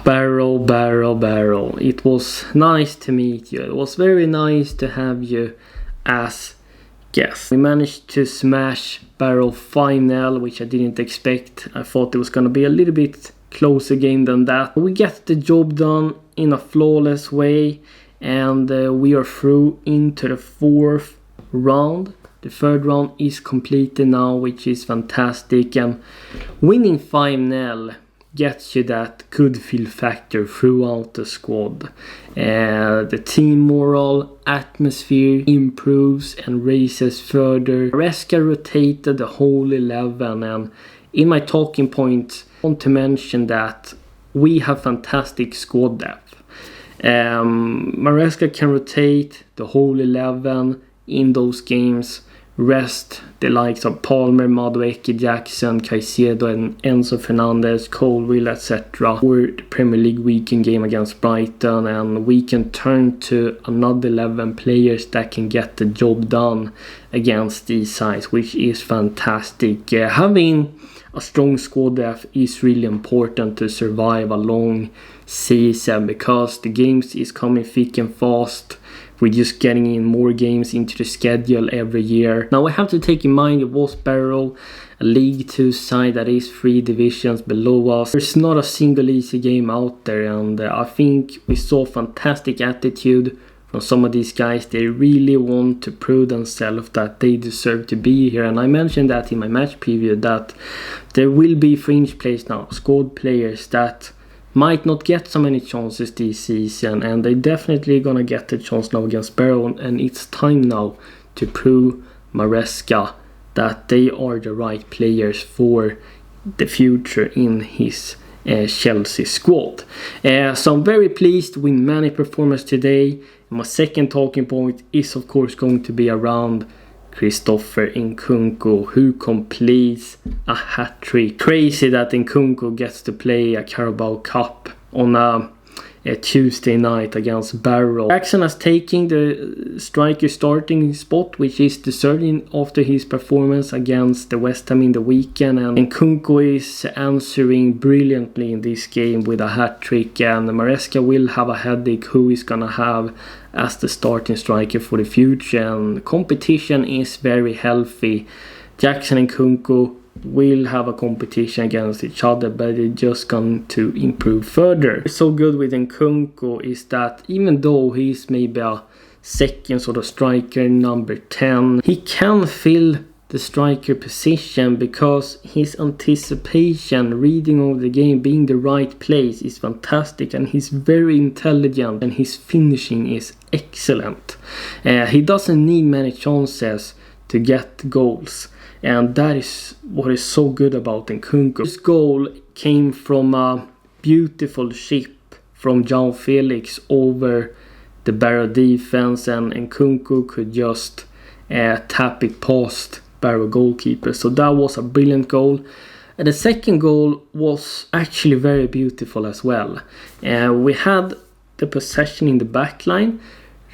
Barrow. It was nice to meet you. It was very nice to have you as guest. We managed to smash Barrow 5-0, which I didn't expect. I thought it was going to be a little bit closer game than that. We get the job done in a flawless way, and we are through into the 4th round. The 3rd round is completed now, which is fantastic, and winning 5-0 gets you that good feel factor throughout the squad. The team morale, atmosphere improves and raises further. Maresca rotated the whole 11, and in my talking points I want to mention that we have fantastic squad depth. Maresca can rotate the whole 11 in those games, rest the likes of Palmer, Madueke, Jackson, Caicedo and Enzo Fernandez, Colville, etc. for the Premier League weekend game against Brighton, and we can turn to another 11 players that can get the job done against these sides, which is fantastic. Having a strong squad depth is really important to survive a long season, because the games is coming thick and fast. We're just getting in more games into the schedule every year. Now we have to take in mind it was Barrow, a League 2 side that is 3 divisions below us. There's not a single easy game out there, and I think we saw fantastic attitude from some of these guys. They really want to prove themselves that they deserve to be here, and I mentioned that in my match preview that there will be fringe players now, squad players that might not get so many chances this season, and they definitely gonna get the chance now against Barrow, and it's time now to prove Maresca that they are the right players for the future in his Chelsea squad. So I'm very pleased with many performances today. My second talking point is of course going to be around Christopher Nkunku, who completes a hat-trick. Crazy that Nkunku gets to play a Carabao Cup on a Tuesday night against Barrow. Jackson has taken the striker starting spot, which is deserving after his performance against the West Ham in the weekend, and Nkunku is answering brilliantly in this game with a hat-trick, and Maresca will have a headache who is gonna have as the starting striker for the future, and competition is very healthy. Jackson and Nkunku will have a competition against each other, but it's just going to improve further. What's so good with Nkunku is that even though he's maybe a second sort of striker, number 10, he can fill the striker position because his anticipation, reading of the game, being the right place is fantastic, and he's very intelligent and his finishing is excellent. He doesn't need many chances to get goals, and that is what is so good about Nkunku. This goal came from a beautiful chip from Felix over the Barrow defense, and Nkunku could just tap it past Barrow goalkeeper. So that was a brilliant goal. And the second goal was actually very beautiful as well. We had the possession in the back line.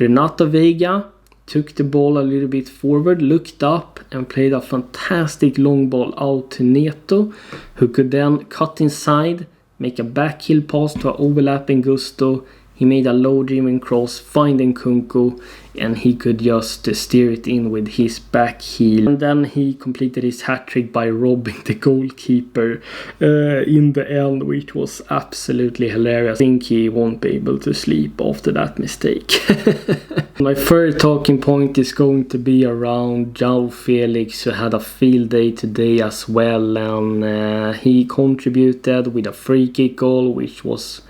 Renato Vega took the ball a little bit forward, looked up and played a fantastic long ball out to Neto, who could then cut inside, make a backheel pass to an overlapping Gusto. He made a low-driven cross, find Nkunku, and he could just steer it in with his back heel. And then he completed his hat-trick by robbing the goalkeeper in the end, which was absolutely hilarious. I think he won't be able to sleep after that mistake. My third talking point is going to be around Felix, who had a field day today as well, and he contributed with a free kick goal, which was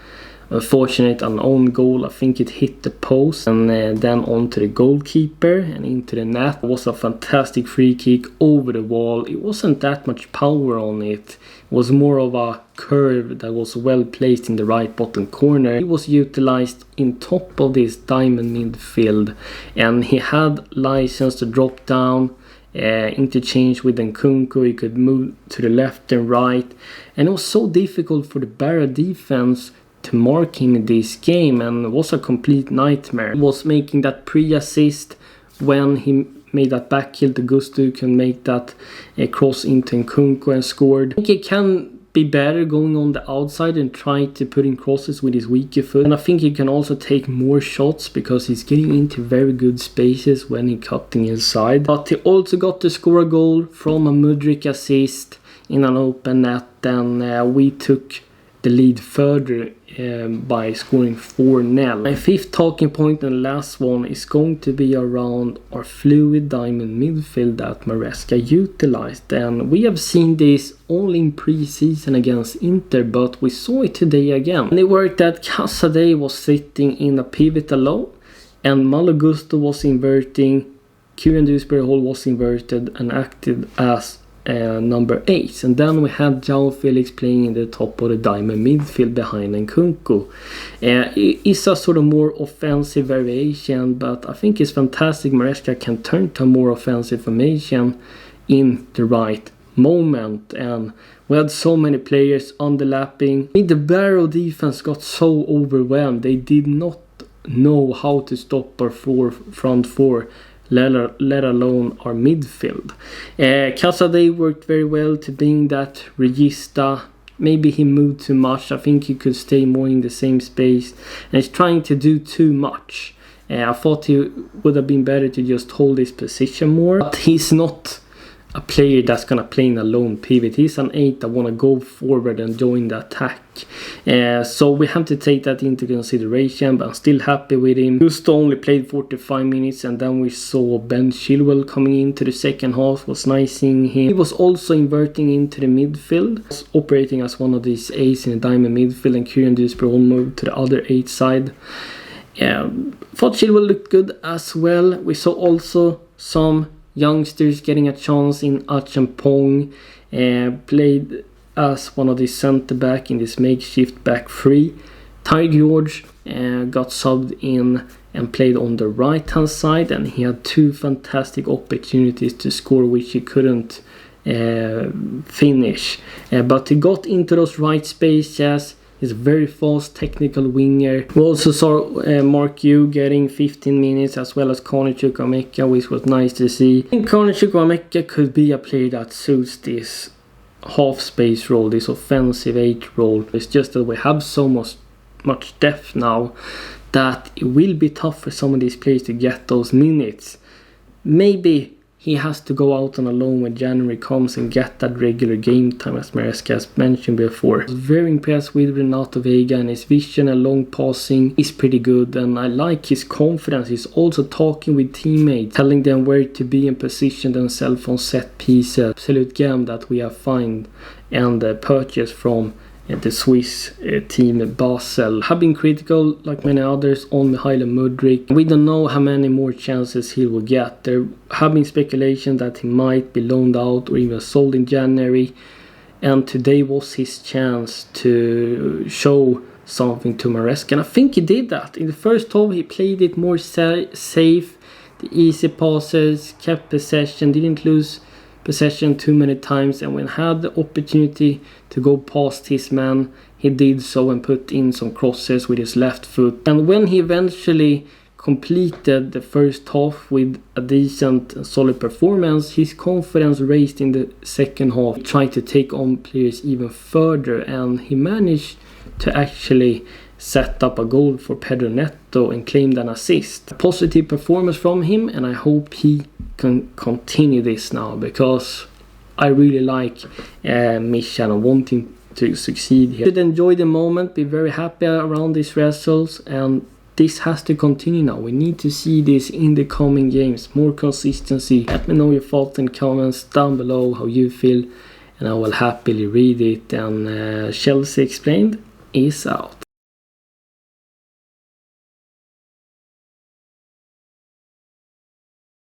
unfortunate, an own goal. I think it hit the post and then onto the goalkeeper and into the net. It was a fantastic free kick over the wall. It wasn't that much power on it. It was more of a curve that was well placed in the right bottom corner. It was utilized in top of this diamond midfield, and he had license to drop down, interchange with Nkunku. He could move to the left and right, and it was so difficult for the Barrow defense to mark him in this game, and it was a complete nightmare. He was making that pre-assist when he made that back heel to Gusto, can make that cross into Nkunku and scored. I think it can be better going on the outside and try to put in crosses with his weaker foot. And I think he can also take more shots because he's getting into very good spaces when he's cutting inside. But he also got to score a goal from a Mudryk assist in an open net, and we took the lead further by scoring 4-0. My fifth talking point and last one is going to be around our fluid diamond midfield that Maresca utilized, and we have seen this only in pre-season against Inter, but we saw it today again. And it worked that Casadei was sitting in a pivot alone, and Malo Gusto was inverting, Kieran Dewsbury-Hall was inverted and acted as number 8, and then we had João Felix playing in the top of the diamond midfield behind Nkunku. It's a sort of more offensive variation, but I think it's fantastic. Maresca can turn to a more offensive formation in the right moment, and we had so many players underlapping. The Barrow defense got so overwhelmed. They did not know how to stop our front four, let alone our midfield. Casadei worked very well to bring that regista. Maybe he moved too much. I think he could stay more in the same space, and he's trying to do too much. I thought he would have been better to just hold his position more, but he's not a player that's gonna play in a lone pivot. He's an 8 that wanna go forward and join the attack. So we have to take that into consideration, but I'm still happy with him. Gusto only played 45 minutes, and then we saw Ben Chilwell coming into the second half. It was nice seeing him. He was also inverting into the midfield, operating as one of these 8s in the diamond midfield, and Kieran Dewsbury moved to the other 8 side. Thought Chilwell looked good as well. We saw also some youngsters getting a chance in Achampong, played as one of the centre back in this makeshift back three. Ty George got subbed in and played on the right hand side, and he had 2 fantastic opportunities to score which he couldn't finish, but he got into those right spaces. He's a very fast technical winger. We also saw Mark Yu getting 15 minutes, as well as Carney Chukwuemeka, which was nice to see. I think Carney Chukwuemeka could be a player that suits this half space role, this offensive 8 role. It's just that we have so much depth now that it will be tough for some of these players to get those minutes. Maybe he has to go out on a loan when January comes and get that regular game time, as Maresca has mentioned before. I was very impressed with Renato Veiga, and his vision and long passing is pretty good, and I like his confidence. He's also talking with teammates, telling them where to be and position themselves on set pieces. Absolute gem that we have found and purchased from the Swiss team Basel. Have been critical, like many others, on Mihailo Mudryk. We don't know how many more chances he will get. There have been speculation that he might be loaned out or even sold in January, and today was his chance to show something to Maresca, and I think he did that. In the first half he played it more safe, the easy passes, kept possession, didn't lose possession too many times, and when had the opportunity to go past his man, he did so and put in some crosses with his left foot. And when he eventually completed the first half with a decent and solid performance, his confidence raised in the second half. He tried to take on players even further, and he managed to actually set up a goal for Pedro Neto and claimed an assist. A positive performance from him, and I hope he can continue this now, because I really like Mishan and want him to succeed here. Should enjoy the moment, be very happy around these results, and this has to continue now. We need to see this in the coming games, more consistency. Let me know your thoughts and comments down below, how you feel, and I will happily read it. And Chelsea Explained is out.